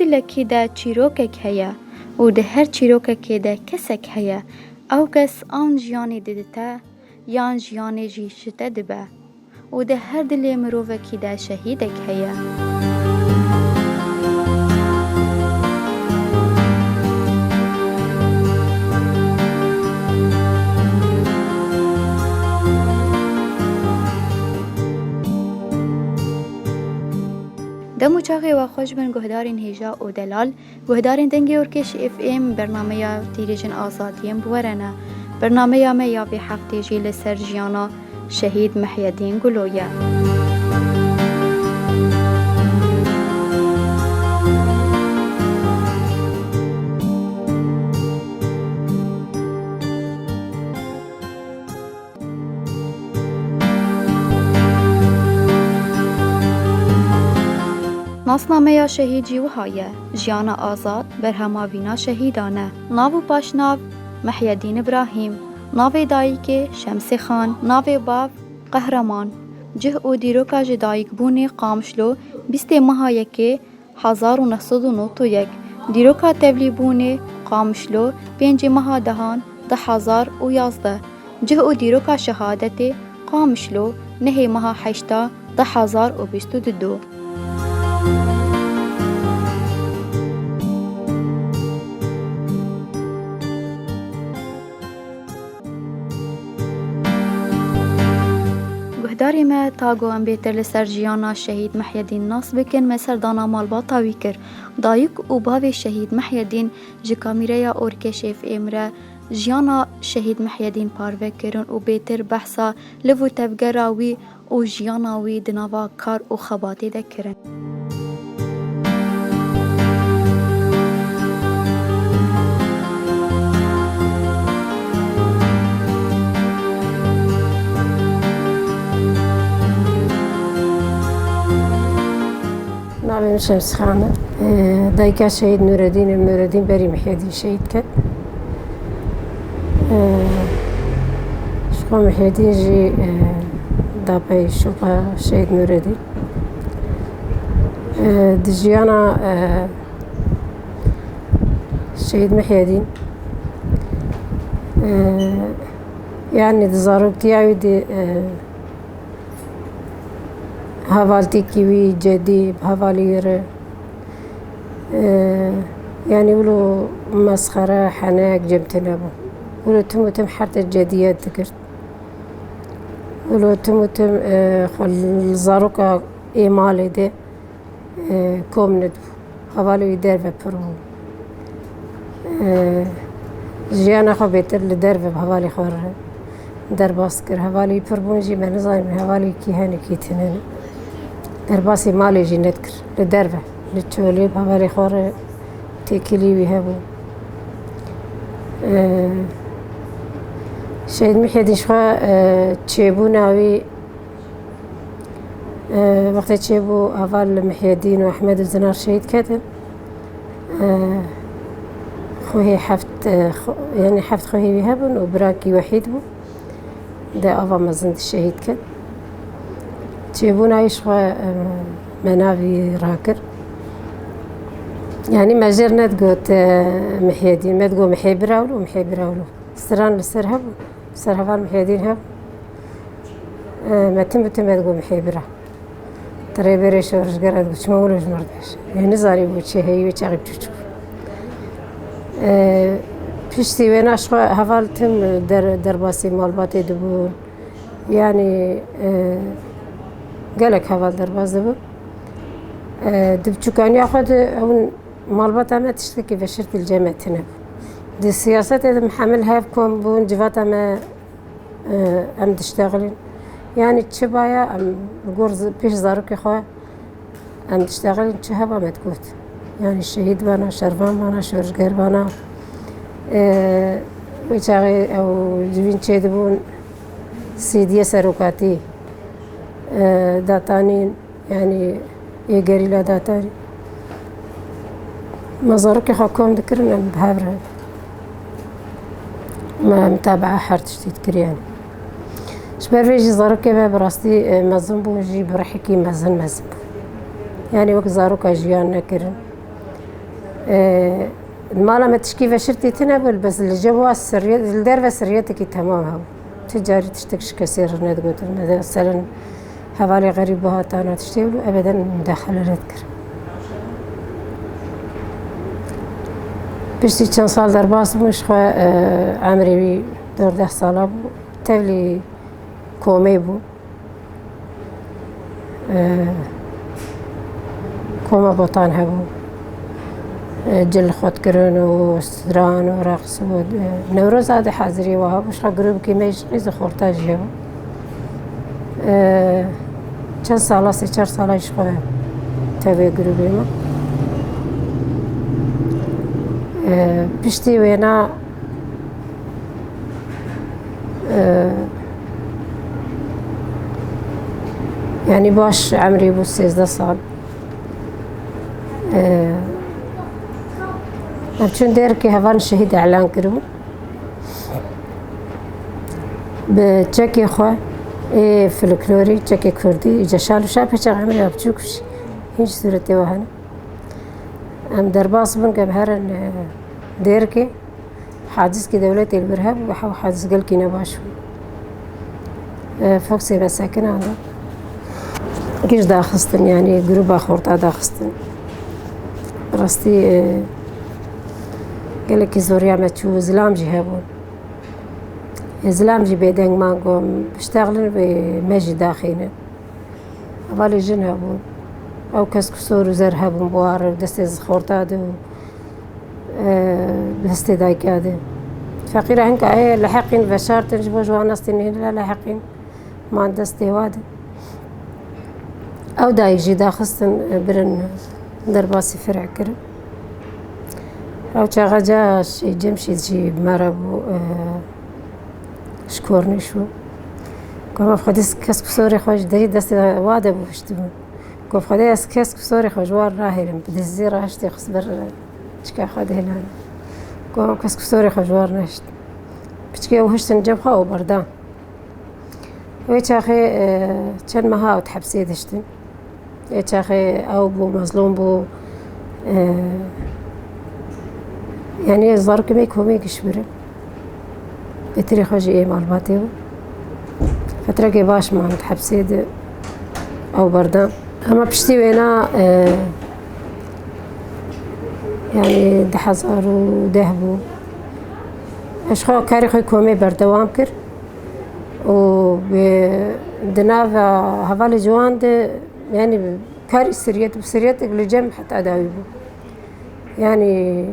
گلکی دا چیروکک هیا و ده هر چیروککی دا کسک هیا او کس آن جیانی دیدتا یان جیانی جیشتا دبا و ده هر دلی مروفکی دا شهیدک هیا. دمو چاقی و خوش بن گهدارین هیجا و دلال گهدارین دنگی ارکش اف ام برنامه یا تیریجن آزادیم بورنه برنامه یا میا به هفته جیل سرجیانا شهید محی الدین گلویه. ناسنامه یا شهیدی و هایه جیان آزاد بر هماوینا شهیدانه ناو پاشناو محی الدین ابراهیم ناو دایک شمس خان ناو باب قهرمان جه او دیروکا جدایک بونی قامشلو 20 ماه یکی 1991 دیروکا تولی بونی قامشلو 5 ماه دهان 2011 جه او دیروکا شهادت قامشلو 9 ماه 8 2022. گهداری ما تاگو ام بیتر لسر جیانا شهید محی الدین ناس بکن مسر دانا مالبا تاوی کر دایک و باوی شهید محی الدین جی کامیره یا اورکش اف امره جیانا شهید محی الدین پاروه کرن و بیتر بحثا لفو تفگراوی و جیاناوی دناوا کار و خباتی ده کرن. نام شمس خانه دایکا شهید نوردین بری محی الدین شهید کرد شقا محی الدین جی دابای شقا شهید نوردین دجیانا شهید محی الدین يعني دزاروكتياوي دي هوالتي كيوي جدي بهوالير يعني ولو مسخرة حناك جبتنا بو ولو تم حرت الجديات ذكرت ولو تم خل زاروكا إيمالي دي كوم ندبو هوالي درفة برو جيانا خو بيتر لدرفة بهوالي خور درباس كر هوالي بربونجي ما نظام هوالي كيهاني كيتنين درباسي مالي جي نذكر لدرفة لتشولي بهوالي خور تيكلي ويهبو شهيد محي الدين شخوا تشيبو ناوي وقت تشيبو هوال محي الدين وأحمد الزنار شهيد كاتب خوهي حفت يعني حفت خوهي ويهبن وبراكي وحيد بو ده أفا مزند الشهيد كات تشيبونا عيشوا مناوي راكر يعني ما جرنا تقوت محي الدين ما تقول محي براولو سران لسرهب سرهبان محي الدين هب ما تم ما تقول محي برا ترى بريش ورجع تقول شو مولوش مردش يعني زاري بوشي هي وتشغب تشوف پشتی و نشخوا هوالتم در باسی مالباتی دبون يعني قالك هوال در باز دبون دبچوكاني أخذ أون مالبات ما تشتكي في شرط الجامعة تنب دي السياسات إذا محملها بكون بون جفاتا ما أم تشتغلين يعني تشبايا أم الجورز بيش زاروكي خوا أم تشتغلين تشهبا ما تقول يعني الشهيد بانا شرفان بانا شورجر بانا ويشاغي أو جبين تشيدبون سيدية سروكاتي داتانين يعني يقريلا داتاني مزارك حكوم ذكرنا بهابرة ما متابعة حرتش تذكر يعني شبر فيجي زارك براستي مزن بوجي برحكي مزن يعني وقت زاروك أجيان نكرن المالا ما تشكي فشرتي تنبل بس الجو السرية الدار سريتك تمامها تجاري تشتكش كثير ندقول مثلا حوالي غريبة تانا تشتغلوا أبدا مداخلة نذكر بشتي كان صال درباس مش خو عمري 14 سالة بو تبلي كومي بو كوما بوطان هبو جل خود كرن وستران ورقص نوروز هذا حاضري وها مش قريب كيماش قيز خورتاج هبو چند ساله 3-4 ساله ایش خواه تابع گروهی ما پشتی وینا يعني باش عمري بو 13 سال چون دیر که هوان شهید اعلان کرو به چکی خواه فلکلوری چکی کردی جشال و شب چه عمری ابچوکش هیچ صورتی وهنه ام درباس بن که بهرن دیر که حادث که دولت البرهاب وحاو حادث قل کی نباشو فوقسي مساكن عنده كيش داخستن يعني جروب خورتا داخستن راستي قال لك زوريا ما تشو زلام جهابون زلام جي بيدنج مانقوم بشتغلن بمجي داخينا أولي جنهابون أو كسكسور وزرهابون بوار دستي زخورتا دو دستي دايكادي فقيرة هنك أي لحقين بشارتن جبو جوانستين هنا لا لحقين ما دستي واد أو دايك جي داخستن برن درباسي فرع كرم أو چاقا جاش جمشي جي مرابو شكورني شو كما بخديس كسك سوري خوش داري دستي واده بوشتون كما بخديس كسك سوري خوش وار راهيرم بدزي راشتي خصبر چكا خود هلان كما كسك سوري خوش وار نشت بچكي وهشتن جب خواو بردان ويچاخي چند مها او تحبسي دشتن يچاخي او بو مظلوم بو يعني زارك ميك هو ميك شبرن بتري خوجي ايه معلوماتي فترة كي باش ما متحبسي او بردان اما بشتي وينا يعني دحزار ودهبو اشخو كاري خوي كومي بردوام كر و بدنافا هفالي جوان ده يعني كاري سريت بسريت لجم حتى اداويبو يعني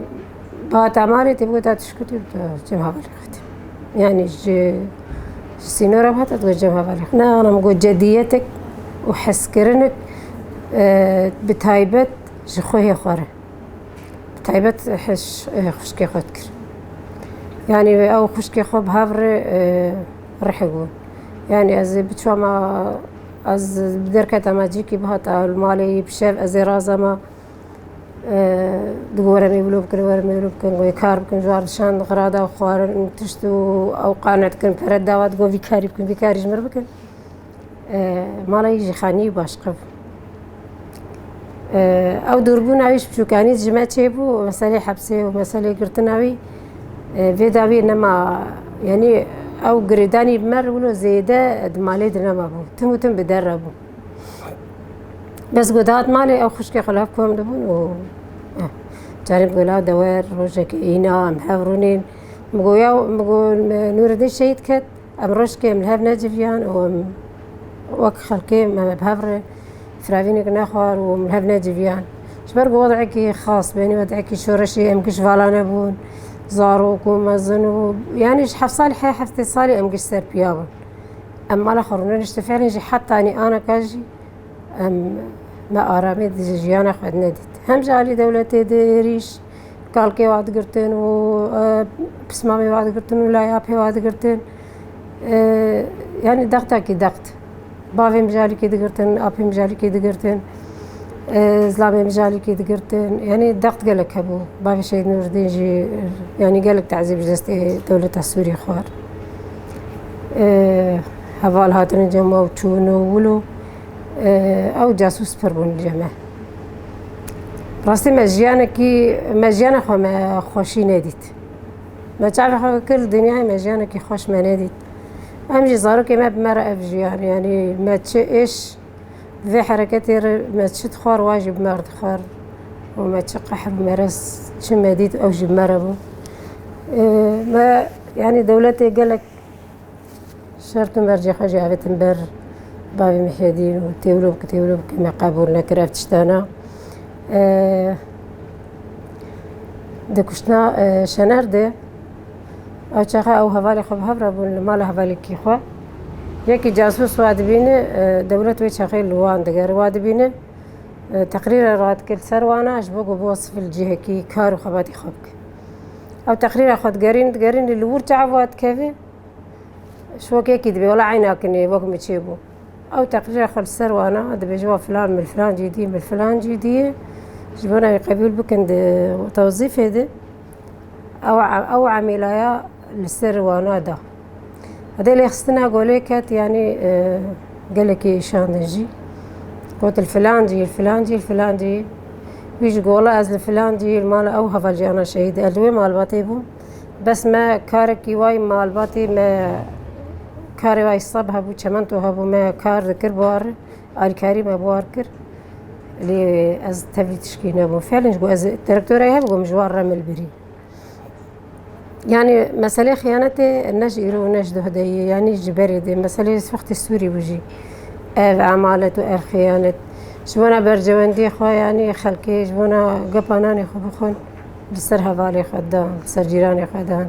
بات عماري تبغى تشكتي جم هفالي ختم يعني السينورة بهتا توجهها بالك أنا مقول جديتك وحسكرنك بتايبت شخوه خاره بتايبت حش خشكي خدكر يعني أو خشكي خوب هافر رحقون يعني أز بتشوا ما أز بدركة ما جيكي بهتا المالي بشاف أزي رازما دغورا ميبلو بكن ورا ميبلو بكن ويكار بكن جوار شان غرادا وخوار تشتو او قانع تكن فردا واد جو فيكاري بكن فيكاري جمر بكن مالا يجي خاني باش قف او دربون عيش بشوكاني جماعة بو مسالي حبسي ومسالي قرطناوي فيداوي انما يعني او قريداني بمر ولو زيادة دمالي دنما بو تموتن بدربو بس قدات مالي او خشكي خلافكم دبون و جانب قلا دوار روجك اينا محاورونين مقويا مقول نور الدين شهيد كت ام روشكي ملهاب ناجفيان و وك خلكي ما بهافر فرافينك ناخوار وملهاب ناجفيان شبرق وضعك خاص بيني وضعك شورشي ام كش فالانا بون زاروك ومزنو يعني حفصالي حي حفتي صالي ام كش سر بيابا اما الاخر نشتفعلي جي حتى اني انا كاجي ما آرامي جيانا خد نديت هم جالي دولتي ديريش كالكي واد قرتين و بسمامي واد قرتين ولا يابي واد قرتين يعني ضغطا كي ضغط بافي مجالي كي دقرتين ابي مجالي كي دقرتين زلامي مجالي كي دقرتين يعني الضغط قالك هبو بافي شهيد نور الدين جي يعني قالك تعذيب جلستي دولة السوري خوار هفال هاتن جمع وتشونو ولو أو جاسوس بربون الجامعة راستی مجیانه خو ما خوشی ندید ما تعرف خو كل دنیای مجیانه کی خوش ما ندید امجي زارو که ما بمرا افجیان يعني ما تشئش في حركتي ما تشد خوار واجب مرد خوار وما تشقح مرس تشمديد او جب مربو ما يعني دولتي قالك شرط مرجع حاجة عبت مبر بابي محيدين وتولوب كما قابولنا كراف تشتانا دكشنا شنرده او چخه او حوالی خوب هفره بون مال حوالی کی خو یکی جاسوس واد بینه دولت وی چخه لوان دگر واد بینه تقریر راد کل سرواناش بگو بوصف الجهه کی کار و خباتی خوب او تقریر خود گرین لور تعواد كيفي شو كي دبي ولا عيناكني وقت متشيبو او تقرير خل سروانا دبي جوا فلان من فلان جدي من فلان جدي جبنا يقبل بكند توظيف هذا او عملايا للسروانا ده هذا اللي خصنا قوليكات يعني قال لك شانجي قلت الفلانجي بيجي قولا از الفلانجي المال او هفالجي انا شهيد الوي مال باتيبو بس ما كاركي واي مال باتي ما كاري واي صبها بو چمنتو هبو ما كار ذكر بوار الكاري ما بوار كر اللي از تبلي تشكينا بو فعلا جو از التركتوري هبو مجوار رمل بري يعني مسألة خيانتي الناس يرو الناس هدية يعني جبري دي مسألة وقت السوري بوجي عمالت و خيانة جبونا برجواندي خو يعني خلقي جبونا قباناني خو بخون لسر هفالي خدان لسر جيراني خدان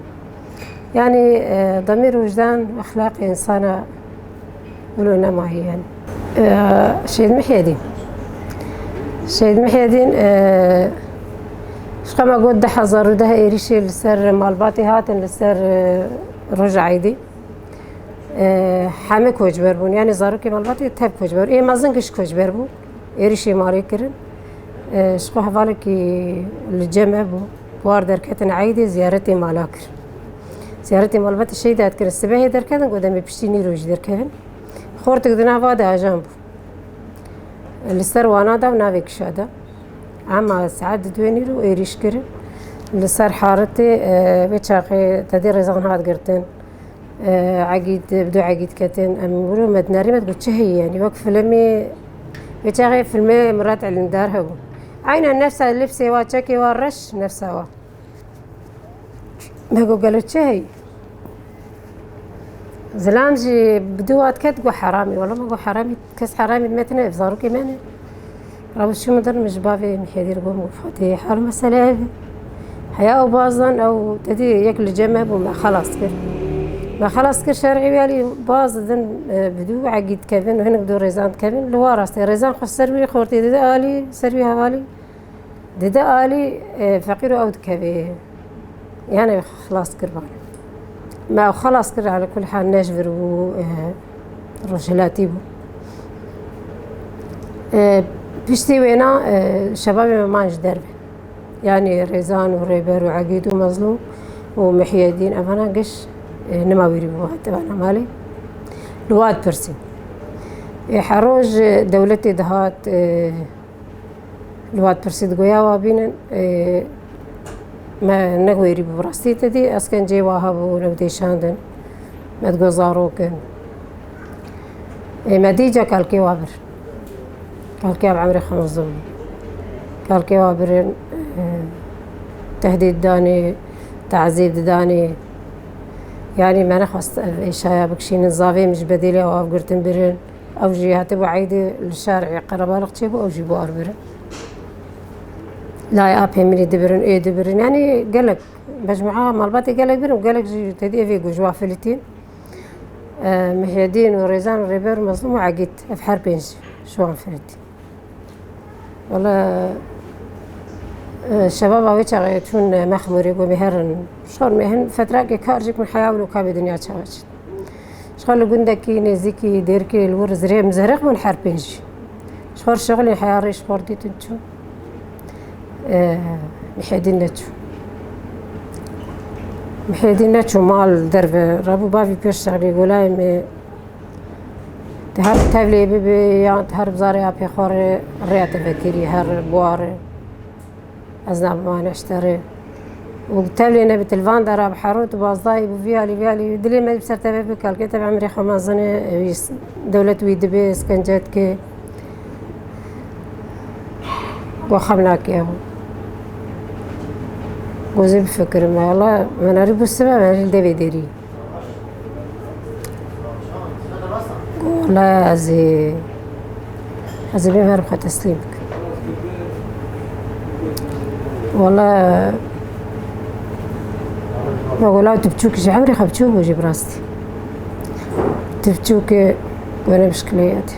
يعني ضمير وجدان واخلاق انسانة ولونا ما هي يعني شهيد محيدين شقما قد حزر ده إيريشي لسر مالباتي هاتن لسر رجعيدي حامي كوجبر بون يعني زاروكي مالباتي تاب كوجبر إيه مازنكش كوجبر بون إيريشي ماري كرن شقو حفالكي الجمع بو بوار دركتن عيدي زيارتي مالاكر زيارتي مالباتي الشيدات كر السباهي دركتن قدامي بشتيني روج دركتن خورتك دنا فادا أجانبو لسر وانا دا ونافيك شادا اما ساعات دوينيرو ايريش كرن لسر حارتي بيتشاقي تدير رزقن هاد قرتن عقيد بدو عقيد كتن امورو مدناري ما تقول هي يعني وقت فيلمي بيتشاقي فيلمي مرات على الدار هبو عينا نفسها لبسي واتشاكي والرش نفسها ما قالت هي زلامجي بدوات كتقو حرامي والله ما قو حرامي كاس حرامي متنا في زاروكي ماني راه شو مدر مجبافي محيدير قوم وفاتي حال مسألة هذه حياة أو بازن أو تدي ياكل جمب وما خلاص كر شرعي يعني باز ذن بدو عقيد كافين وهنا بدو ريزان كافين لو راسي ريزان خص سروي خورتي ددا آلي سروي هوالي ددا آلي فقير أو كافي يعني خلاص كربان ما خلاص كر على كل حال نجبر و رجلاتي بو بيشتي وينا شبابي ما ماش دربه يعني ريزان وريبر وعقيد ومظلوم ومحيدين أمانا قش نما ويريبوها تبعنا مالي لواد برسي حروج دولتي دهات لواد برسي دقويا وابينا ما نقوي يريبو براستي تدي أسكن جي واهبو نبدي شاندن ما تقو زاروكن ما ديجا كالكي وابر كالكي بعمري 5 ظلم كالكي وابرين تهديد داني تعذيب داني يعني ما نخص إيشايا بكشين الزافي مش بديلي أو قرتن برين أو جهات وعيدي للشارع قربا لقتيبو أو جيبو أربرين لا يا أبي مني دبرين إيه دبرين يعني قالك مجموعة مالباتي قالك برين وقالك تدي في جوا فلتين محيدين وريزان وريبير مظلوم وعقيد في حربين شو عن فلتين والله الشباب أويتشا تون مخموري ومهرن شغل مهن فترة كارجك من حياة ولوكا بدنيا تشاوش شغل قندكي نزيكي ديركي الور زريع مزرق من حربينجي شغل الحياة ريش فوردي تنشو محيدين نتشو مال درب رابو بافي بيش شغلي قولاي مي تهرب تابلي بيبي يعني تهرب زاري أبي خور ريات فكري هر بوار از نبمان اشتري وقتلي أنا بتلفان دارا بحروت وبازاي بفيالي دلي ما بصير تبي بكال كتب عمري خمازنة دولة ويدبي اسكنجات كي وخمناك ياهو وزي بفكر ما والله ما نعرف السبب أنا اللي ديري والله أزي بيمهر بخا تسليمك والله ما قولوا تبتشوك شي عمري خبتشوك وجي براستي تبتشوك وانا مشكلياتي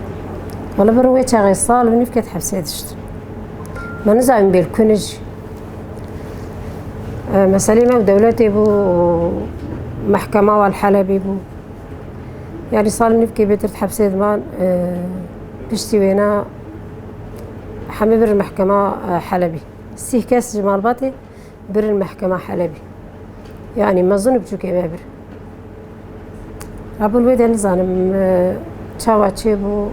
والله برويت غير صال ونفكت حبسيت اشتر ما نزعم بالكنج مساليمة ودولتي بو محكمة والحلبي بو يعني صار نفكي بيترت حبسي ضمان بشتي وينا حمي بر المحكمة حلبي سيه كاس جمال باطي بر المحكمة حلبي يعني ما ظن بشوكي بابر أبو الويد نزانم تشاوى تشيبو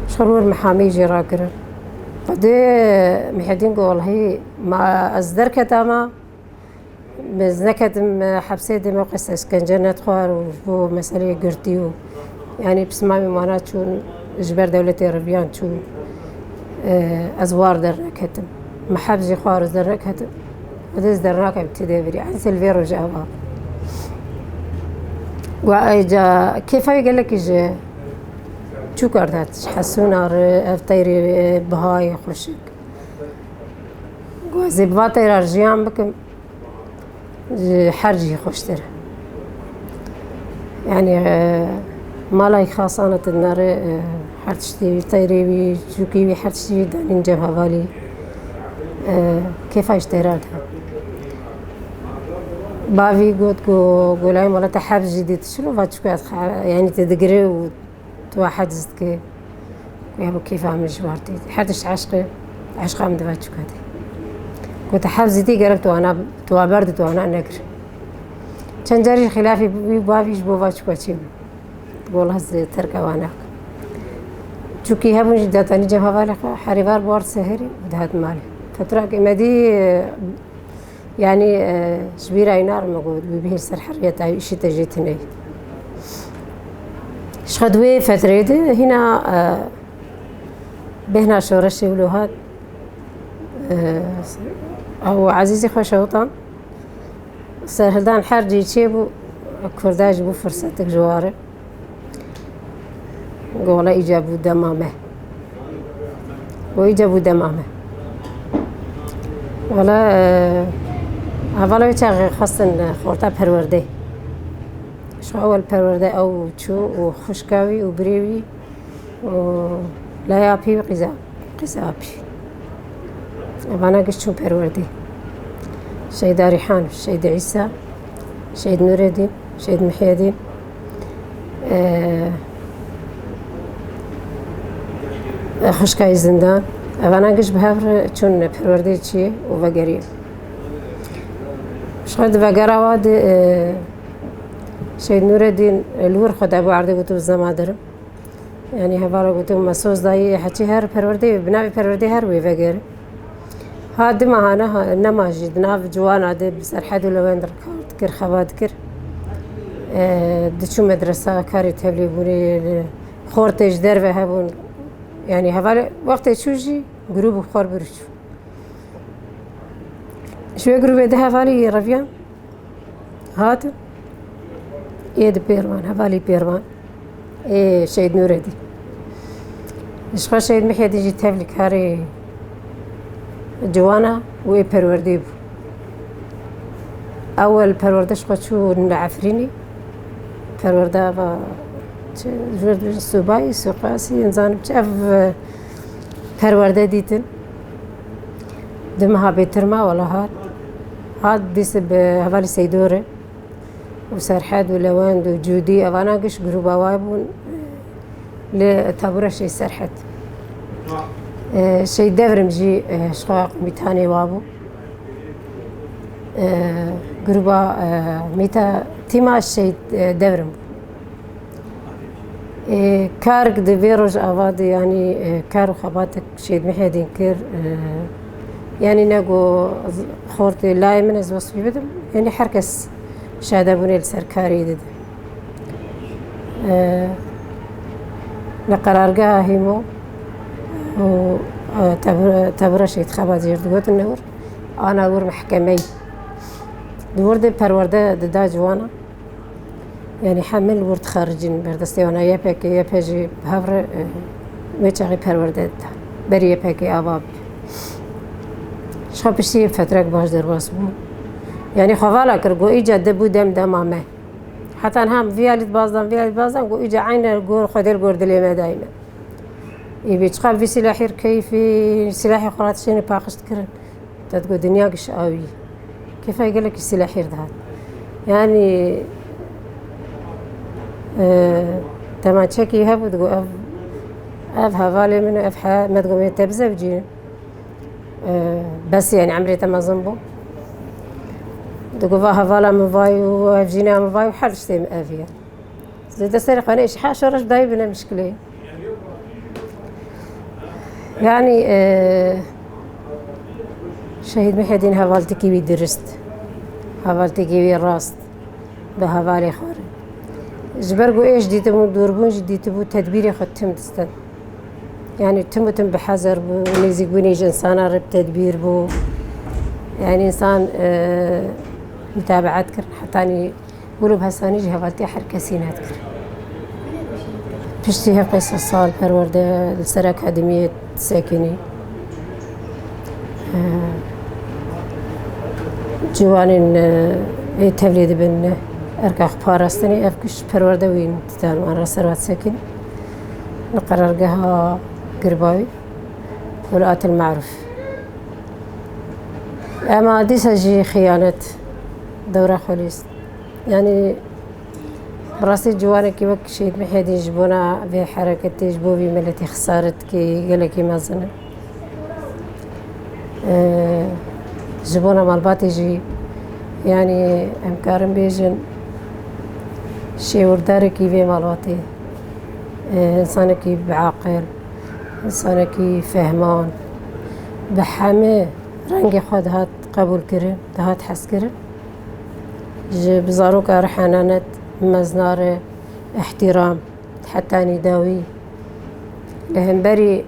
شرور محامي جيرا كرر فدي محدين والله ما أصدر كتاما مزنكت حبسي دي موقع اسكنجة خوار وجبو مسألة قرتيو يعني بسمامي مانا تشون جبر دولتي ربيان تشون أزوار درنكتم محبزي خوار درنكتم ودز درناك ابتدي بري عن سلفيرو جابا وإجا كيف قال لك إجا شو كردات حسونا أفطيري بهاي خوشك وزي بفاطير أرجيان بكم حرجي خوشتر يعني مالاي خاصانة النار حرتشتي طيري شوكي حرتشتي دانين جبهة بالي كيف اشتريتها بافي قولاي مالا تحابز جديد شنو فاتشكو يعني تدقري وتواحد زدكي ويابو كيف عمل جوارتي حدش عشقة من دفاتشكو هاتي كنت حابز دي قربت وانا توابردت وانا نقر كان جاري خلافي بابي جبو فاتشكو تشيم والله هزي تركة واناك شوكي هبو جداتاني جبهة بالي حريبار بوارد سهري ودهات مالي فترة كمدي يعني شبيرة ينار مقود ببيه السرحرية تاعي إشي تجيتني شخدوي فترة دي هنا بهنا شورشي ولوهات أو عزيزي خوش وطن سهلدان حرجي تشيبو كرداج بو فرصتك جواري قولا إجابو دمامه وإجابو دمامه ولا أولا يتاغي خاصن خورتا پرورده شو أول پرورده أو تشو وخشكاوي وبريوي وليابي وقزابي أنا قشتو پرورده شهيد ريحان شهيد عيسى شهيد نور الدين شهيد محي الدين خشكاوي زندان أنا قش بهافر چون پرورده چیه و وگریه شخد وگرا واد شهید نور الدین لور خود ابو عرضه گوتو زما درم يعني هفارا گوتو مسوز دایی حچی هر پرورده بناوی پرورده هر وی وگره هاد ما هانا نماجد ناف جوانا ده بسر حدو لوين دركارد كر خواد كر دشو مدرسة كاري تبليغوني خورتش در و هبون يعني هفالي وقت تشوجي جروب بخور برشو شوية جروب ده هفالي رفيان هاتن يد بيروان هفالي بيروان شهيد نور الدين إشخاص شهيد محي الدين جي تبلي كاري جوانا وي پروردي أول پروردش خود شو نعفريني پرورده و جورد سوبای سوقاسی انسان بچه پرورده دیتن دمها بيترما ولا هاد بيس بهوالي سيدورة وسرحاد ولواند وجودي أوانا قش جروبا وايبون لتابورة شي سرحد شي دفرم جي شقاق ميتاني وابو جروبا ميتا تيما شي دفرم كارك دفيروج أوادي يعني كارو خباتك شيد محيدين كير يعني نقو خورتي لاي من از وصفي بدم يعني حركس شهادة بني السركاري دد لقرارقها هيمو و تبرش يتخبى زير دوت النور أنا أقول محكمي دورد برورده ددا جوانا يعني حمل ورد خارجين بردستي وانا يبهجي بهفر ميتشاقي برورده دا بري يبهجي أباب شخص بشتي فترة باش درباس بو يعني خوالا كرقو إيجا دبو دم دمامه حتى هم فياليت بازدان قو إيجا عين القول خدير قول دليما دايما يبي تقام في سلاحي كيفي سلاحي قراتشيني باقش تكرن تتقو دنيا قش قوي كيف يقول لك السلاحي ردهات يعني تما تشكي هبو تقو أف هفالي منو أف ما تقو ميتبزة بجين بس يعني عمري تما زنبو تقو فاها فالا مفاي وفجينا مفاي وحرش تيم أفيا زي تسرق أنا إيش حاشرش دايبنا مشكلة يعني شهيد محي الدين هفالتي كيوي درست هفالتي كيوي راست بهفالي خوري جبرقو إيش ديتبو دوربون جديتبو تدبيري خد تم دستن يعني تم بحذر بو نيزيق بنيج إنسان رب تدبير بو يعني إنسان متابعات كر حتى أني قولوا بهساني جي هفالتي حركسينات كر بشتي قصة صال برورده لسر أكاديمية ساكني جوانين توليد بن أركاخ باراستني أفكش برورده وين تتان وأنا سروات ساكن نقرر جها قرباوي ولاءات المعروف أما دي سجي خيانة دورة خليص يعني براسي جوانا كي وك شيد محيد يجبونا في حركة يجبو في ملتي خسارت كي قالكي ما زنا جبونا مالبات يجي يعني امكارم بيجن شي ورداري كي في مالباتي انسان كي بعاقل انسان كي فهمان بحامي رنگي خود هات قبول كرن هات حس كرن بزاروك رحانات مزنار احترام حتى نداوي لهم بري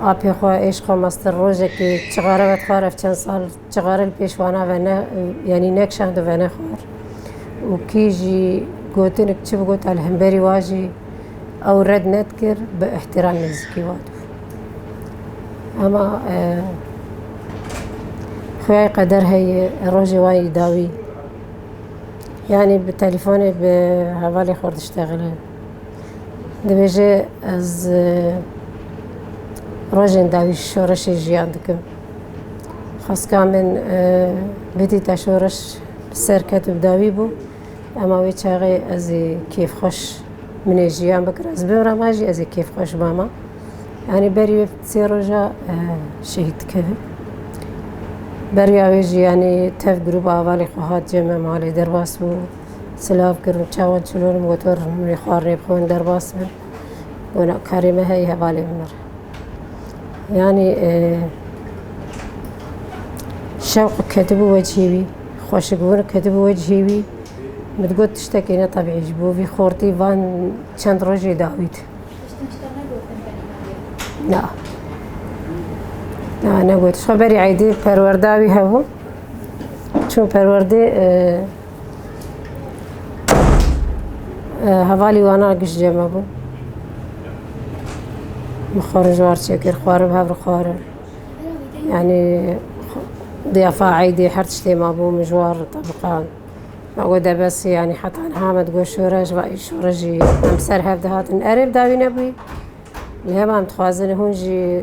آبی خواه عشق و مستر روزه که چغاره و تخارف چند سال چغاره الپیشوانا و نه یعنی نکشند و نه خوار و کیجی گوتن چه بگوت الهمبری واجی او رد نتکر به احترام نزدیکی وادو اما خواه قدر هی روزه وای داوی يعني بالتليفون بهوالي خورد اشتغل دبيجي از روجن داوي شورش جيان دكم خاص كامن بدي تشورش سركت بداوي بو اما وي تشاغي از كيف خوش من جيان بكر از بمرا ماجي از كيف خوش باما يعني بري سيروجا شهيد كه برياويجي يعني تف جروب أولي خوات جمع مالي درباس بو سلاف كرم تشاون شلون موتور من خواري بخون درباس بن وانا كريمة هي هبالي منر يعني شوق كتبوا وجهي خوش قبول كتبوا وجهي متقول تشتكينا طبيعي جبوا في خورتي فان چند روجي داويت لا أنا قلت خبري عيدي پرورداوي هبو چون پروردي هوالي وانا قش جمع بو مخارج وارشي كير خوارب هبر خوارب يعني ضيافة عيدي حرتشتي ما بو مجوار طبقان أقول بس يعني حتى أنا هامد قول شورج وأي شورجي أم سر هفده هاتن قريب داوي نبوي لهم أم تخوازن هونجي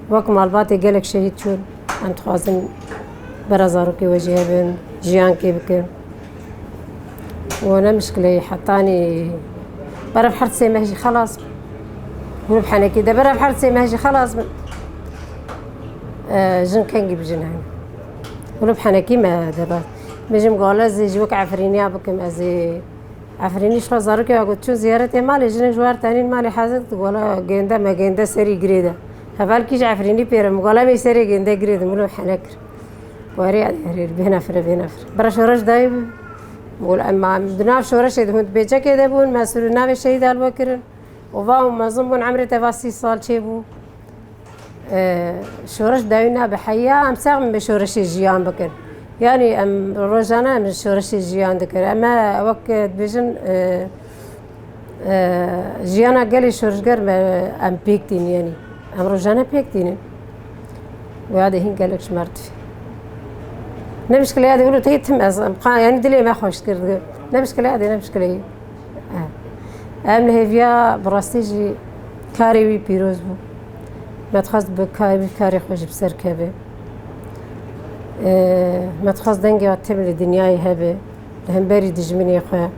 وقت مالباتي قالك شهيد شون أم تخوازن برازارو كي وجهه بين جيان كي بكم وانا مشكلة حطاني برا بحرت سي مهجي خلاص هو بحنا كده برا بحرت سي مهجي خلاص جن كان جيب جنان هو بحنا كيما دابا بيجم قال زي جوك عفريني بكم ازي عفريني شو زارك يا قلت شو زيارتي مالي جن جوار تاني مالي حاجه ولا جنده ما جنده سري جريده هفال كيش عفريني بيرم وقال مي سري جنده قريد ملو حنكر واري هرير بهنفر برا شورش دايب بقول اما بناف شورش يدهون بيجا كده بون مسؤول ناف الشهيد البكر وفاهم مازن بون عمري تفاسي صال شيبو شورش داينا بحياة ام ساغم بشورش الجيان بكر يعني ام روزانا من شورش الجيان ذكر اما وقت بيجن جيانا قالي شورش قر ام بيكتين يعني ام روزانا بيكتين وهذا هين قالك شمرت فيه نمشكلة هذه يقولوا تيتم يعني دلي ما خوش كرد نمشكلة هذه نمشكلة ام لهفيا براستيجي كاري وي بيروز بو ما تخص بكاري خوش بسر كبه ما تخص دنگي واتم لدنياي هبه لهم بري دجمني خويا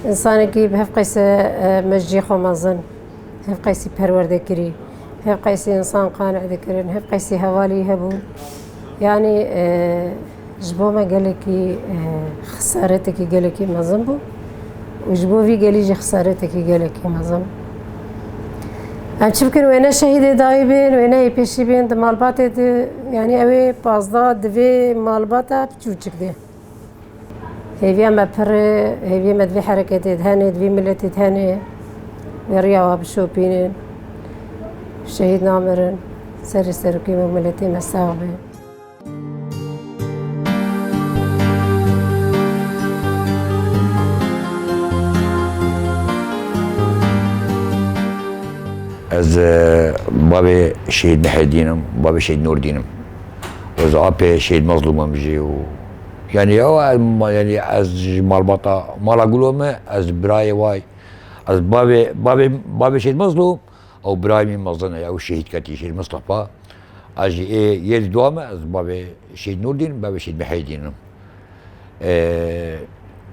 انسان كي بهف قيس مجي خو مازن هف قيسي پرورده كري هف قيسي انسان قانع ذكرن هف قيسي هوالي هبو يعني جبو ما قالكي خسارتك قالكي ما زنبو وجبو في قاليجي خسارتك قالكي ما زنبو ام تشبكن وينا شهيد دايبين وينا يبيشي بين مالبات يعني اوي بازدا دفي مالباتا بتشوچك دي هيفيا ما بر هيفيا ما دفي حركة هاني دفي ملت هاني ورياوا بشوبينين شهيد نامرن سري سركي ملتي مساوي از باب شهید محی الدینم باب شهید نور دینم و از آب شهید مظلومم جی و يعني هو يعني از مالباطا مالا قولومه از براي واي از باب شهید مظلوم او براي من مظلنا او شهید كتي شهید مصطفى اجي ايه يد دوامه از باب شهید نور دين باب شهید محی الدینم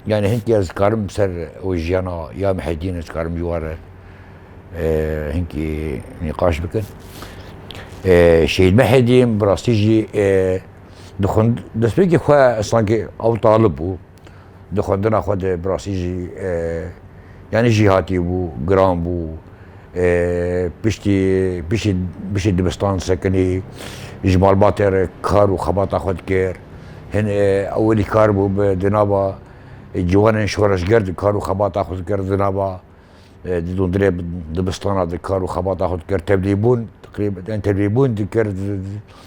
يعني هنكي از كارم سر وجيانا يا محي الدين از كارم جواره هنكي نقاش بكن شهيد محي الدين براستيجي دخن دسبيكي خوا اصلا او طالب بو دخندنا خود براستيجي يعني جهاتي بو جرام بو بشتي دبستان سكني جمال باطر كار وخباطة خود كير هن اولي كار بو بدنابا جوان شورش گرد كار وخباطة خود كير دنابا دون دريب دبستان هذا كار وخباطة خود كير تبليبون تقريبا تبليبون ذكر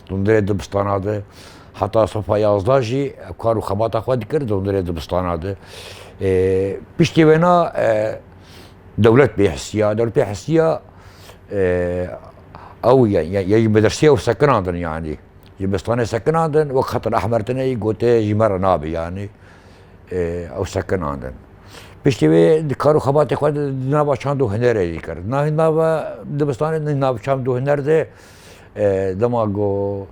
دون دريب دبستان هذا حتى صفا يازداجي كار وخباطة خود كير دون دريب دبستان هذا بشتي وينا دولة بيحسية او يعني مدرسية وسكن عندن يعني دبستان سكن عندن وخط الأحمر تني قلت جمرة نابي يعني او سكن عندن بشتي كارو خبات خود نابا چاندو هنر ذكر نه نابا دبستان نابا چاندو هنر ده دماغو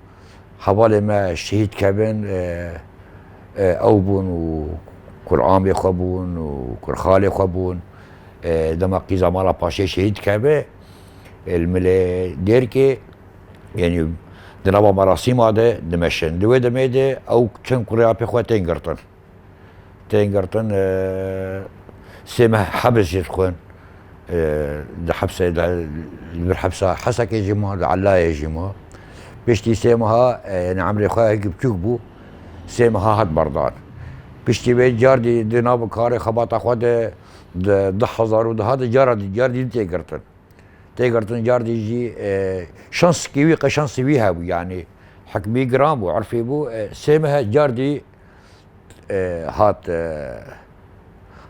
حواله ما شهيد كابن او بون وقرآن بيخبون وقرخال يخبون دماغي زمالا باشي شهيد كابه الملي ديركي يعني دنابا مراسيم هذا دمشن دوي دميده او كم قرية بخوة تنقرطن سيما حبس يدخون ده حبسه ده بالحبسه حسك يجمع العلاية يجمع بيشتي سيمها يعني عمري خواه هيك بتشوكبو سيمها هاد بردان بيشتي بيت جاردي دناب كاري خباط اخوات ده حزار وده هذا جاردي تيقرطن جاردي يجي شانس كيوي قشانس بيها يعني حكمي جرام وعرفي بو سيمها جاردي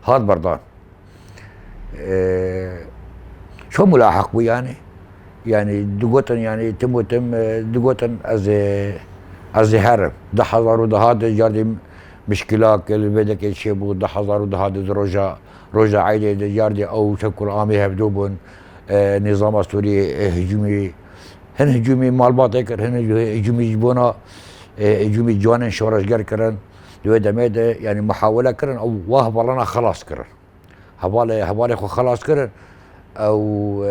هات بردان شو ملاحق بو يعني دقوتن يعني تم دقوتن از هرم ده حضر وده هذا جاردي مشكلات اللي بدك يشيبو ده حضر وده هذا روجا عيدي ده جاردي او شكل عامي هبدوبون نظام سوري هجومي مالبات هيكر هجومي جبونا هجومي جوانن شورشگر كرن دوی دمیده يعني محاولة كرن او واه لنا خلاص كرن هبالي خو خلاص كرن او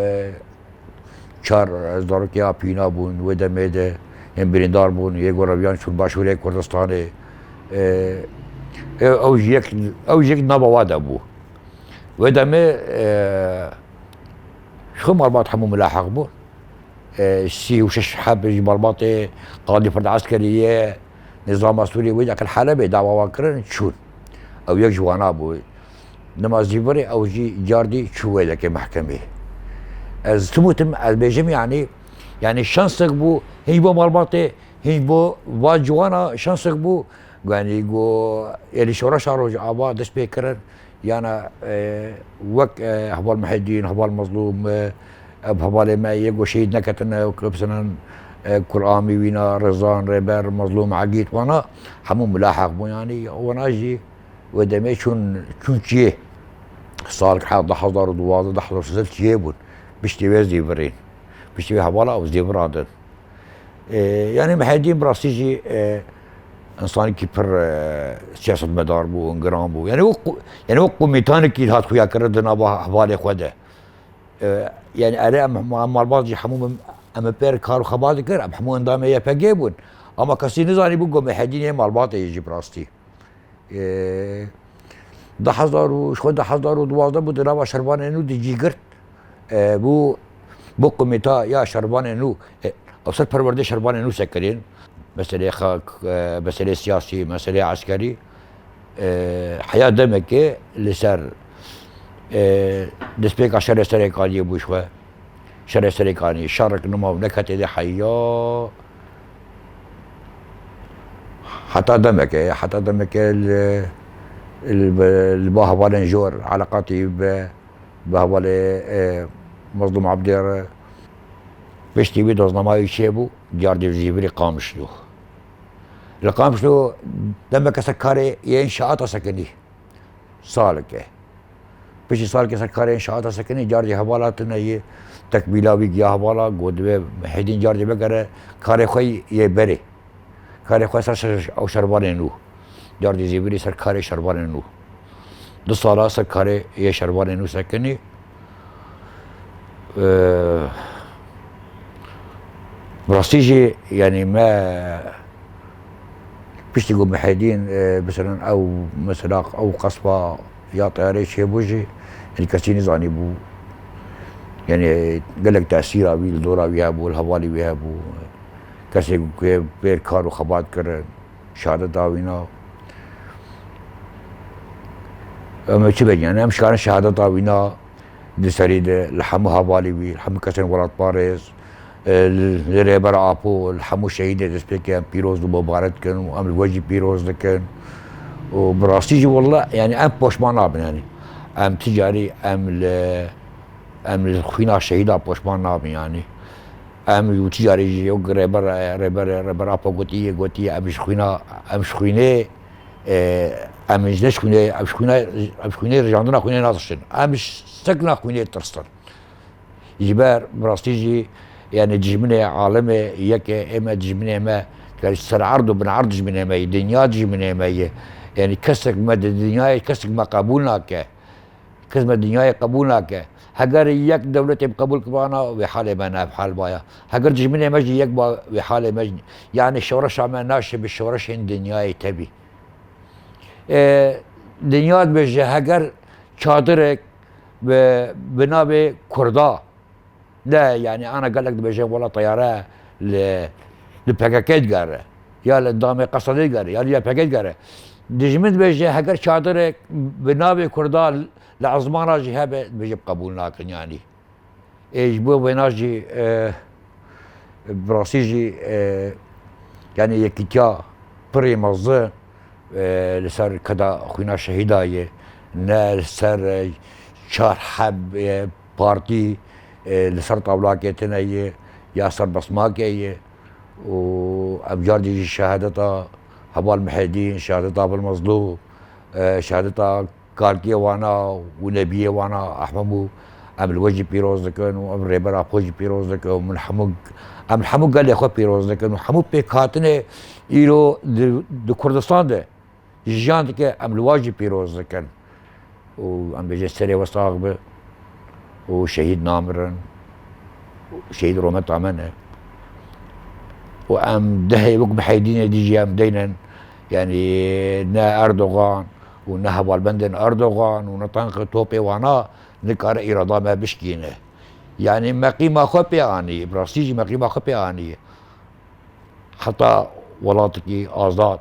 چار از دارکیا پینا بون و دمیده هم بریندار بون یک گرویان شون باشوری کردستان او یک نبواده بو و دمه شو مرباط همو ملاحق بون سي وشش حب جبرباطي قاضي فرد عسكرية نظام سوري ويدك الحالة بدعوة واكرن شون أو يك جوانا بو نما زيبري أو جاردي شو لك محكمة از تموتم از بيجم يعني شانسك بو هي بو مرباطي هي بو واجوانا شانسك بو يعني جو اللي شورا شاروج عبا دس بيكرر يعني وك هبال محدين هبال مظلوم بهبال ما يجو شهيد نكتنا وكلبسنا قرآمي وينا رزان ريبر مظلوم عقيد وانا حمو ملاحق بو يعني وانا اجي ودمي شون جيه صالك حاضر حضر ودواضر دحضر سلت جيبون بشتي بيز ديبرين بشتي هبالا او ديبرادن يعني محدين براسيجي انسان كيبر سياسة مدار بو انقرام بو يعني وقو ميتانكي هات خويا كردنا بحوالي خوده يعني اري مع الباضي حموم اما بير كارو خبادي كر ام حمو اندامه يبقيبون اما كسي نزاني بو محدين مع الباطي يجي براستي ده حضر وشو ده حضر ودوازده بو درابا شربان انو دي جيگرت بو قميتا يا شربان انو اوسط پرورده شربان انو سكرين مسألة مسألة سياسي مسألة عسكري حياة دمكي اللي صار دسبيك شر سريكاني بوشوا شر سريكاني شارك نما ونكت دي حياة حتى دمكي الباهوالين جور علاقاتي بهوالي مظلوم عبدير بشتي بيدوز نماي شيبو جاردي جيبري قامشلو القامشلو دمك سكاري ينشاءات سكني سالك بشي سالك سكاري ينشاءات سكني جاردي حوالاتنا يه تكبيلا بيجيا حوالا قد حيدين جاردي بقرا كاري خوي يبري كاري خوي سر او شربان نو جاردي جيبري سر كاري شربان نو دو سالا سر كاري يه شربان نو سكني براستيجي يعني ما بيش تقول محيدين مثلا او مسلاق او قصبه يا طياري شي بوجي الكاسيني زاني بو يعني قال لك تاثير ابي الدور بيها بو الهوالي بيها بو كاسي بير كارو خبات كر شهاده داوينا اما تشبه يعني امش كان شهاده داوينا دي سريد الحمو هوالي بي الحمو كاسين ولاد باريس الريبر ابو الحمو شهيد دسبيك بيروز مبارك كان وام الوجه بيروز كان وبراستيجي والله يعني ام بوشمان ابن يعني ام تجاري ام الخوينا الشهيده بوشمان ابن يعني ام تجاري يو ريبر ابو قوتي ام خوينا ام خوينه ام جنش خوينه ام خوينه رجعنا خوينه ناصشن ام سكنا خوينه ترستر يجبر براستيجي يعني جمنة عالمي يك اما جمنة ما كسر عرض وبن عرض جمنة ما دنيا جمنة ما يعني كسك ما الدنيا كسك ما قبولنا كسك ما الدنيا قبولنا هجر يك دولة بقبول كبانا وحالة ما بحال بايا هجر جمنة مجي يك وحالة مجي يعني الشورش عم ناشب الشورش هن دنيا تبي دنيا بجه هجر شادرك بنابه كردا لا يعني انا قال لك بجي ولا طياره لباكاكيت قاره يا لدامي قصدي قاره يا باكاكيت قاره دجمنت بجي هكر شاطرك بنابي كردال لعظمانا جهاب بجي بقبول لكن يعني ايش بو بيناجي براسيجي يعني يكيتيا بري مزه لسر كدا خوينا شهيدايه لسر شهر حب بارتي لسر طاولاكيتنا يا سر بصماكيه وابجاردي شهادتها هبال محيدين شهادتها بالمظلوم شهادتها كاركيه وانا ونبيه وانا احممو ام الوجه بيروز كان وام ريبر ابوجي بيروز كان ومن حمق ام الحمق قال لي اخو بيروز كان وحمو بيكاتني يرو دو كردستان ده جان كي ام الواجي بيروز كان وام بيجي سري وصاغبه وشهيد نامرن وشهيد رومت عمنا وام دهي وقم حيدين دي جي ام دينا يعني نا اردوغان ونهب البندن اردوغان ونطنق توبي وانا نكار ايرادا ما بشكينه يعني ما قيمة خو بياني براستيجي ما قيمة خو بياني حتى ولاتكي آزاد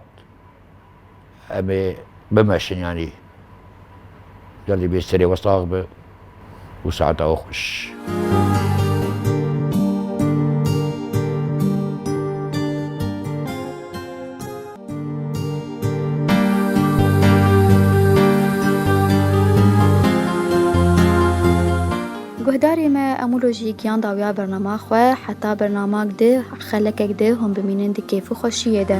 أمي بمشن يعني يلي بيستري وصاغبه وساعتها أخش. گهداری ما امولو جی گیان داویا برنامه خواه حتی برنامه ده خلکک ده هم بمینن دی کیف و خوشیه ده.